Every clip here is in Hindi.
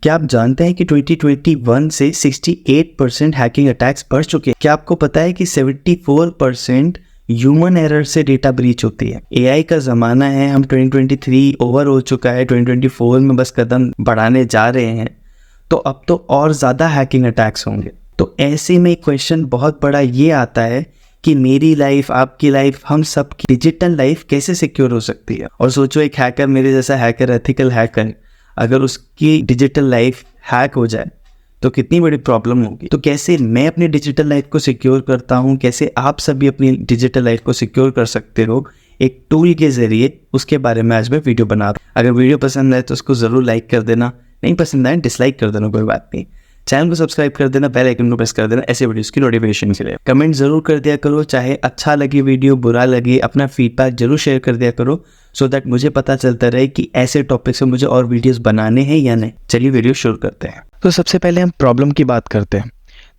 क्या आप जानते हैं कि 2021 से 68% हैकिंग अटैक्स बढ़ चुके हैं? क्या आपको पता है कि 74% ह्यूमन एरर से डेटा ब्रीच होती है? एआई का ज़माना है, हम 2023 ओवर हो चुका है, 2024 में बस कदम बढ़ाने जा रहे हैं, तो अब तो और ज़्यादा हैकिंग अटैक्स होंगे। तो ऐसे में क्वेश्चन बहुत बड़ा ये आता है कि मेरी लाइफ, आपकी लाइफ, हम सब की डिजिटल लाइफ कैसे सिक्योर हो सकती है। और सोचो एक हैकर, मेरे जैसा हैकर, एथिकल हैकर, अगर उसकी डिजिटल लाइफ हैक हो जाए तो कितनी बड़ी प्रॉब्लम होगी। तो कैसे मैं अपनी डिजिटल लाइफ को सिक्योर करता हूँ, कैसे आप सभी अपनी डिजिटल लाइफ को सिक्योर कर सकते हो एक टूल के ज़रिए, उसके बारे में आज मैं वीडियो बना रहा हूँ। अगर वीडियो पसंद आए तो उसको ज़रूर लाइक कर देना, नहीं पसंद आए डिसलाइक कर देना, कोई बात नहीं। चैनल को सब्सक्राइब कर देना, बेल आइकन को प्रेस कर देना ऐसे वीडियोस की नोटिफिकेशन के लिए। कमेंट जरूर कर दिया करो, चाहे अच्छा लगे वीडियो, बुरा लगे, अपना फीडबैक जरूर शेयर कर दिया करो, सो दैट मुझे पता चलता रहे कि ऐसे टॉपिक से मुझे और वीडियोस बनाने हैं या नहीं। चलिए वीडियो शुरू करते हैं। तो सबसे पहले हम प्रॉब्लम की बात करते हैं।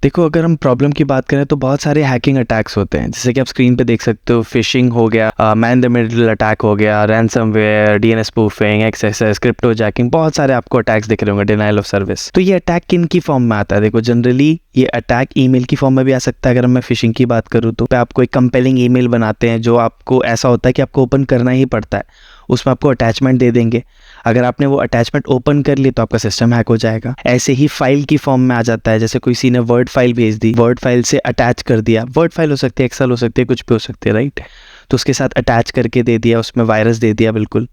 देखो, अगर हम प्रॉब्लम की बात करें तो बहुत सारे हैकिंग अटैक्स होते हैं, जैसे कि आप स्क्रीन पे देख सकते हो। फिशिंग हो गया, मैन द मिडल अटैक हो गया, ransomware, DNS spoofing, XSS, crypto jacking, बहुत सारे आपको अटैक्स दिख रहे होंगे, डिनाइल ऑफ सर्विस। तो ये अटैक किन की फॉर्म में आता है? देखो, जनरली ये अटैक ईमेल की फॉर्म में भी आ सकता है। अगर मैं फिशिंग की बात करूँ तो आपको एक कंपेलिंग ईमेल बनाते हैं, जो आपको ऐसा होता है कि आपको ओपन करना ही पड़ता है। उसमें आपको अटैचमेंट दे देंगे, अगर आपने वो अटैचमेंट ओपन कर ली तो आपका सिस्टम हैक हो जाएगा। ऐसे ही फाइल की फॉर्म में आ जाता है, जैसे किसी ने वर्ड फाइल भेज दी, वर्ड फाइल से अटैच कर दिया। वर्ड फाइल हो सकती है, एक्सेल हो सकती है, कुछ भी हो सकती है, राइट। तो उसके साथ अटैच करके दे दिया, उसमें वायरस दे दिया। बिल्कुल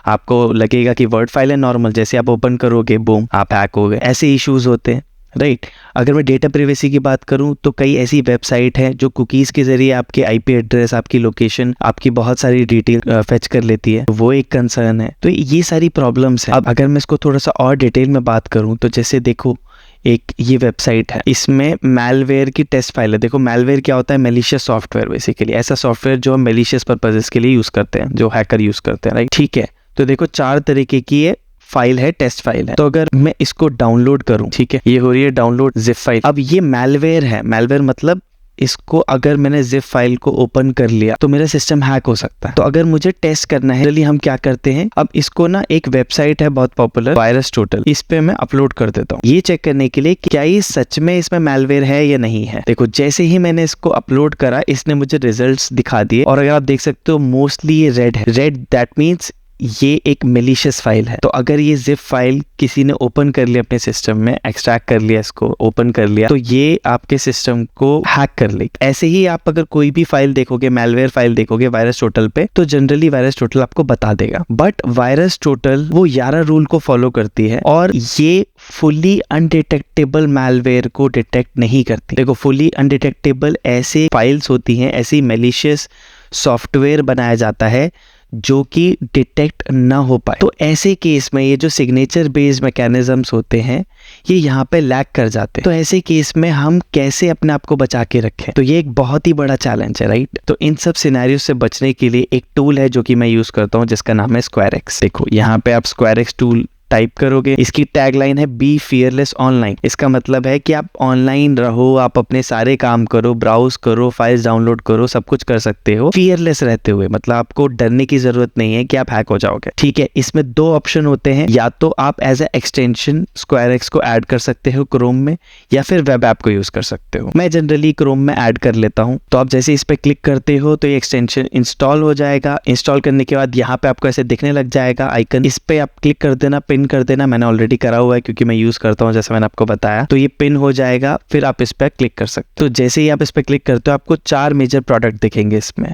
आपको लगेगा कि वर्ड फाइल है नॉर्मल, जैसे आप ओपन करोगे बूम, आप हैक हो गए। ऐसे इश्यूज होते हैं, राइट। अगर मैं डेटा प्राइवेसी की बात करूं तो कई ऐसी वेबसाइट है जो कुकीज़ के ज़रिए आपके आईपी एड्रेस, आपकी लोकेशन, आपकी बहुत सारी डिटेल फेच कर लेती है, वो एक कंसर्न है। तो ये सारी प्रॉब्लम्स हैं। अब अगर मैं इसको थोड़ा सा और डिटेल में बात करूं तो जैसे देखो, एक ये वेबसाइट है, इसमें मैलवेयर की टेस्ट फाइल है। देखो, मैलवेयर क्या होता है? मैलिशियस सॉफ्टवेयर, बेसिकली ऐसा सॉफ्टवेयर जो हम मैलिशियस पर्पजेस के लिए यूज़ करते हैं, जो हैकर यूज़ करते हैं, राइट। ठीक है, तो देखो 4 तरीके की ये फाइल है, टेस्ट फाइल है। तो अगर मैं इसको डाउनलोड करूं, ठीक है, ये हो रही है डाउनलोड जिप फाइल। अब ये मैलवेयर है, मैलवेयर मतलब इसको अगर मैंने जिप फाइल को ओपन कर लिया तो मेरा सिस्टम हैक हो सकता है। तो अगर मुझे टेस्ट करना है, चलिए हम क्या करते हैं, अब इसको ना एक वेबसाइट है बहुत पॉपुलर, वायरसटोटल, इस पे मैं अपलोड कर देता हूँ, ये चेक करने के लिए कि क्या ये सच में इसमें मैलवेयर है या नहीं है। देखो, जैसे ही मैंने इसको अपलोड करा, इसने मुझे रिजल्ट्स दिखा दिए, और अगर आप देख सकते हो मोस्टली ये रेड है। रेड दैट मीन्स ये एक मैलिशियस फाइल है। तो अगर ये जिप फाइल किसी ने ओपन कर लिया अपने सिस्टम में, एक्सट्रैक्ट कर लिया, इसको ओपन कर लिया, तो ये आपके सिस्टम को हैक कर लेगा। ऐसे ही आप अगर कोई भी फाइल देखोगे, मैलवेयर फाइल देखोगे वायरसटोटल पे, तो जनरली वायरसटोटल आपको बता देगा। बट वायरसटोटल वो 11 रूल को फॉलो करती है और ये फुली अनडिटेक्टेबल मैलवेयर को डिटेक्ट नहीं करती। देखो, फुली अनडिटेक्टेबल ऐसे फाइल्स होती हैं, ऐसी मैलिशियस सॉफ्टवेयर बनाया जाता है जो कि डिटेक्ट ना हो पाए। तो ऐसे केस में ये जो सिग्नेचर बेस्ड मैकेनिज्म्स होते हैं, ये यहाँ पे लैग कर जाते हैं। तो ऐसे केस में हम कैसे अपने आप को बचा के रखें, तो ये एक बहुत ही बड़ा चैलेंज है, राइट। तो इन सब सिनेरियो से बचने के लिए एक टूल है जो कि मैं यूज करता हूँ, जिसका नाम है स्क्वायरएक्स। देखो, यहाँ पे आप स्क्वायरएक्स टूल टाइप करोगे, इसकी टैगलाइन है बी फियरलेस ऑनलाइन। इसका मतलब है कि आप ऑनलाइन रहो, आप अपने सारे काम करो, ब्राउज करो, फाइल्स डाउनलोड करो, सब कुछ कर सकते हो फियरलेस रहते हुए। मतलब आपको डरने की जरूरत नहीं है कि आप हैक हो जाओगे, ठीक है। इसमें 2 ऑप्शन होते हैं, या तो आप एज ए एक्सटेंशन स्क्वायरएक्स को ऐड कर सकते हो क्रोम में, या फिर वेब ऐप को यूज कर सकते हो। मैं जनरली क्रोम में ऐड कर लेता हूँ। तो आप जैसे इस पे क्लिक करते हो तो ये एक्सटेंशन इंस्टॉल हो जाएगा। इंस्टॉल करने के बाद यहाँ पे आपको ऐसे दिखने लग जाएगा आइकन, इस पे आप क्लिक कर देना, पिन कर देना। मैंने ऑलरेडी करा हुआ है क्योंकि मैं यूज करता हूँ, जैसे मैंने आपको बताया। तो ये पिन हो जाएगा, फिर आप इस पे क्लिक कर सकते हो। तो जैसे ही आप इस पे क्लिक करते हो, आपको 4 मेजर प्रोडक्ट दिखेंगे इसमें।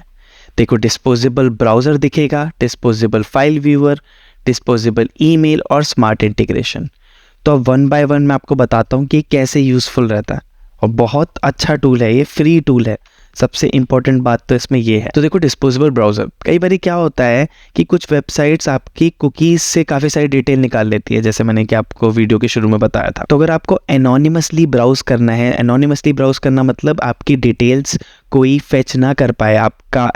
देखो, डिस्पोजेबल ब्राउजर दिखेगा, disposable file viewer, disposable email और स्मार्ट इंटीग्रेशन। तो अब 1 बाय 1 मैं आपको बताता हूँ कि कैसे यूजफुल रहता है, और बहुत अच्छा टूल है, ये फ्री टूल है। सबसे इंपॉर्टेंट बात तो इसमें ये है। तो देखो, डिस्पोजेबल ब्राउजर, कई बार क्या होता है कि कुछ वेबसाइट्स आपकी कुकीज से काफ़ी सारी डिटेल निकाल लेती है, जैसे मैंने कि आपको वीडियो के शुरू में बताया था। तो अगर आपको एनोनिमसली ब्राउज करना है, एनोनिमसली ब्राउज करना मतलब आपकी डिटेल्स कोई फेच ना कर पाए, आपका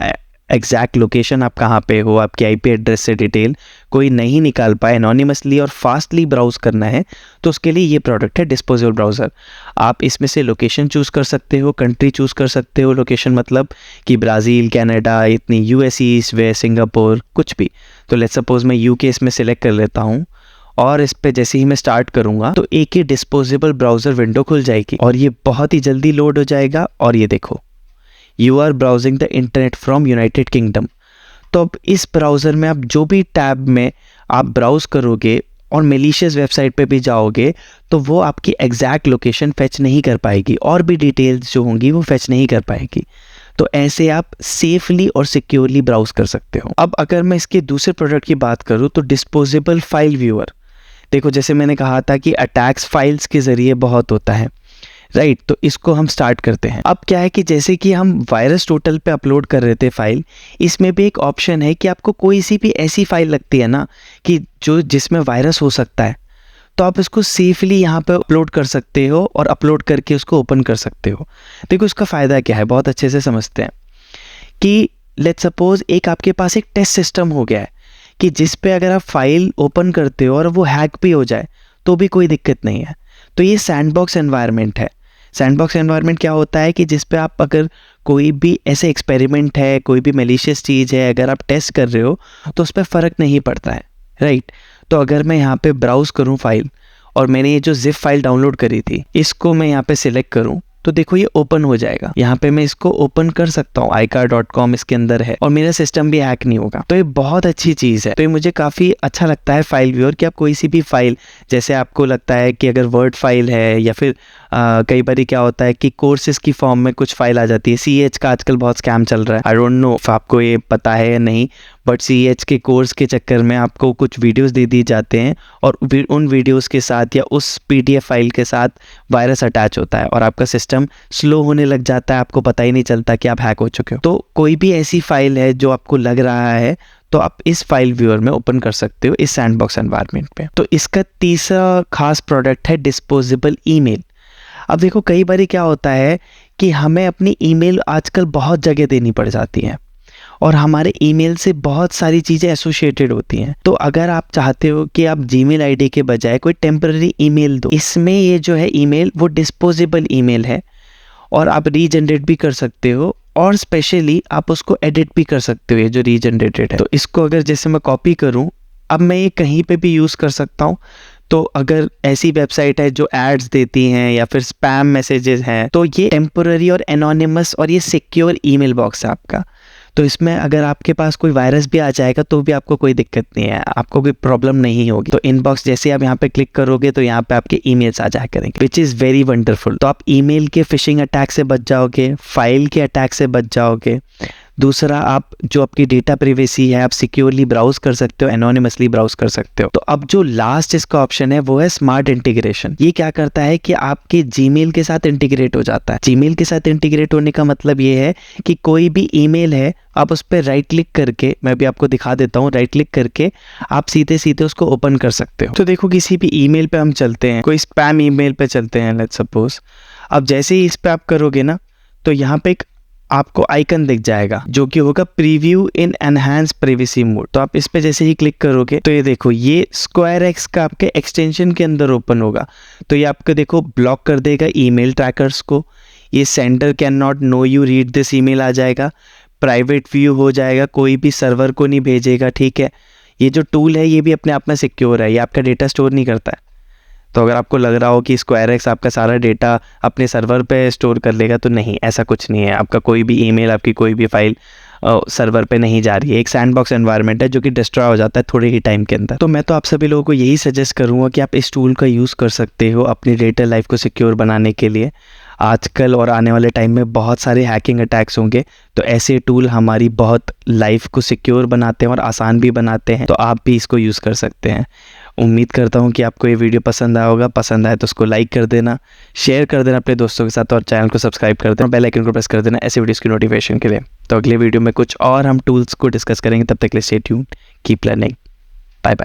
एग्जैक्ट लोकेशन, आप कहाँ पे हो, आपकी आईपी एड्रेस से डिटेल कोई नहीं निकाल पाए, एनोनिमसली और फास्टली ब्राउज करना है, तो उसके लिए ये प्रोडक्ट है डिस्पोजेबल ब्राउज़र। आप इसमें से लोकेशन चूज़ कर सकते हो, कंट्री चूज़ कर सकते हो। लोकेशन मतलब कि ब्राज़ील, कनाडा, इतनी यूएस ईस्ट, वे सिंगापुर, कुछ भी। तो लेट्स सपोज मैं यूके इसमें सिलेक्ट कर लेता हूँ, और इस पे जैसे ही मैं स्टार्ट करूँगा तो एक ही डिस्पोजेबल ब्राउज़र विंडो खुल जाएगी और ये बहुत ही जल्दी लोड हो जाएगा। और ये देखो, you are browsing the internet from United Kingdom. तो अब इस ब्राउज़र में आप जो भी टैब में आप ब्राउज़ करोगे और मेलिशियस वेबसाइट पे भी जाओगे तो वो आपकी एग्जैक्ट लोकेशन फेच नहीं कर पाएगी और भी डिटेल्स जो होंगी वो फेच नहीं कर पाएगी। तो ऐसे आप सेफली और सिक्योरली ब्राउज़ कर सकते हो। अब अगर मैं इसके दूसरे प्रोडक्ट की बात करूँ तो डिस्पोजेबल फाइल व्यूअर। देखो, जैसे मैंने कहा था कि अटैक्स फाइल्स के ज़रिए बहुत होता है, राइट। तो इसको हम स्टार्ट करते हैं। अब क्या है कि जैसे कि हम वायरस टोटल पे अपलोड कर रहे थे फाइल, इसमें भी एक ऑप्शन है कि आपको कोई सी भी ऐसी फाइल लगती है ना कि जिसमें वायरस हो सकता है, तो आप इसको सेफली यहाँ पे अपलोड कर सकते हो और अपलोड करके उसको ओपन कर सकते हो। देखो इसका फ़ायदा क्या है, बहुत अच्छे से समझते हैं कि लेट्स सपोज एक आपके पास एक टेस्ट सिस्टम हो गया है कि जिस पे अगर आप फाइल ओपन करते हो और वो हैक भी हो जाए तो भी कोई दिक्कत नहीं है। तो ये सैंडबॉक्स एनवायरनमेंट है। सैंडबॉक्स एनवायरनमेंट क्या होता है कि जिस पे आप अगर कोई भी ऐसे एक्सपेरिमेंट है, कोई भी मेलिशियस चीज़ है, अगर आप टेस्ट कर रहे हो तो उस पर फ़र्क नहीं पड़ता है, राइट। तो अगर मैं यहाँ पे ब्राउज़ करूँ फाइल और मैंने ये जो जिप फाइल डाउनलोड करी थी इसको मैं यहाँ पे सिलेक्ट करूँ तो देखो ये ओपन हो जाएगा। यहाँ पे मैं इसको ओपन कर सकता हूँ, icar.com इसके अंदर है और मेरा सिस्टम भी हैक नहीं होगा। तो ये बहुत अच्छी चीज़ है। तो ये मुझे काफ़ी अच्छा लगता है फाइल व्यूअर कि आप कोई सी भी फाइल, जैसे आपको लगता है कि अगर वर्ड फाइल है या फिर कई बार क्या होता है कि कोर्सेज की फॉर्म में कुछ फाइल आ जाती है। CH का आजकल बहुत स्कैम चल रहा है, आई डोंट नो if आपको ये पता है या नहीं, बट CH के कोर्स के चक्कर में आपको कुछ वीडियोस दे दिए जाते हैं और उन वीडियोस के साथ या उस PDF फाइल के साथ वायरस अटैच होता है और आपका सिस्टम स्लो होने लग जाता है, आपको पता ही नहीं चलता कि आप हैक हो चुके हो। तो कोई भी ऐसी फाइल है जो आपको लग रहा है तो आप इस फाइल व्यूअर में ओपन कर सकते हो इस सैंडबॉक्स एनवायरनमेंट पे। तो इसका तीसरा खास प्रोडक्ट है डिस्पोजेबल ईमेल। अब देखो कई बार क्या होता है कि हमें अपनी ईमेल आजकल बहुत जगह देनी पड़ जाती है और हमारे ईमेल से बहुत सारी चीज़ें एसोसिएटेड होती हैं। तो अगर आप चाहते हो कि आप जीमेल आईडी के बजाय कोई टेम्पररी ईमेल दो, इसमें ये जो है ईमेल वो डिस्पोजेबल ईमेल है और आप रीजनरेट भी कर सकते हो और स्पेशली आप उसको एडिट भी कर सकते हो, ये जो रीजनरेटेड है। तो इसको अगर जैसे मैं कॉपी करूँ, अब मैं ये कहीं पे भी यूज़ कर सकता हूँ। तो अगर ऐसी वेबसाइट है जो एड्स देती हैं या फिर स्पैम मैसेजेस हैं, तो ये टेम्पोररी और एनोनिमस और ये सिक्योर ईमेल बॉक्स है आपका। तो इसमें अगर आपके पास कोई वायरस भी आ जाएगा तो भी आपको कोई दिक्कत नहीं है, आपको कोई प्रॉब्लम नहीं होगी। तो इनबॉक्स जैसे आप यहाँ पे क्लिक करोगे तो यहाँ पे आपके ईमेल्स आ जाया करेंगे, विच इज़ वेरी वंडरफुल। तो आप ईमेल के फिशिंग अटैक से बच जाओगे, फाइल के अटैक से बच जाओगे। दूसरा, आप जो आपकी डेटा प्राइवेसी है आप सिक्योरली ब्राउज कर सकते हो, एनोनिमसली ब्राउज कर सकते हो। तो अब जो लास्ट इसका ऑप्शन है वो है स्मार्ट इंटीग्रेशन। ये क्या करता है कि आपके जीमेल के साथ इंटीग्रेट हो जाता है। जीमेल के साथ इंटीग्रेट होने का मतलब ये है कि कोई भी ईमेल है आप उस पर राइट क्लिक करके, मैं भी आपको दिखा देता हूँ, राइट क्लिक करके आप सीधे सीधे उसको ओपन कर सकते हो। तो देखो किसी भी ईमेल पे हम चलते हैं, कोई स्पैम ईमेल पे चलते हैं लेट्स सपोज। अब जैसे ही इस पे आप करोगे ना तो यहाँ पे एक आपको आइकन दिख जाएगा जो कि होगा प्रीव्यू इन एनहांस प्राइवेसी मोड। तो आप इस पे जैसे ही क्लिक करोगे तो ये देखो ये SquareX का आपके एक्सटेंशन के अंदर ओपन होगा। तो ये आपको देखो ब्लॉक कर देगा ईमेल ट्रैकर्स को, ये sender can not know you read this email आ जाएगा, प्राइवेट व्यू हो जाएगा, कोई भी सर्वर को नहीं भेजेगा, ठीक है। ये जो टूल है ये भी अपने आप में सिक्योर है, ये आपका डेटा स्टोर नहीं करता है। तो अगर आपको लग रहा हो कि SquareX आपका सारा डेटा अपने सर्वर पे स्टोर कर लेगा, तो नहीं, ऐसा कुछ नहीं है। आपका कोई भी ईमेल, आपकी कोई भी फाइल सर्वर पे नहीं जा रही है। एक सैंडबॉक्स एनवायरनमेंट है जो कि डिस्ट्रॉय हो जाता है थोड़े ही टाइम के अंदर। तो मैं तो आप सभी लोगों को यही सजेस्ट करूँगा कि आप इस टूल का यूज़ कर सकते हो अपनी डेटा लाइफ को सिक्योर बनाने के लिए। आजकल और आने वाले टाइम में बहुत सारे हैकिंग अटैक्स होंगे, तो ऐसे टूल हमारी बहुत लाइफ को सिक्योर बनाते हैं और आसान भी बनाते हैं। तो आप भी इसको यूज़ कर सकते हैं। उम्मीद करता हूँ कि आपको ये वीडियो पसंद आया होगा। पसंद आए तो उसको लाइक कर देना, शेयर कर देना अपने दोस्तों के साथ और चैनल को सब्सक्राइब कर देना, बेल आइकन को प्रेस कर देना ऐसे वीडियोस की नोटिफिकेशन के लिए। तो अगले वीडियो में कुछ और हम टूल्स को डिस्कस करेंगे। तब तक के लिए स्टे ट्यून्ड, कीप लर्निंग।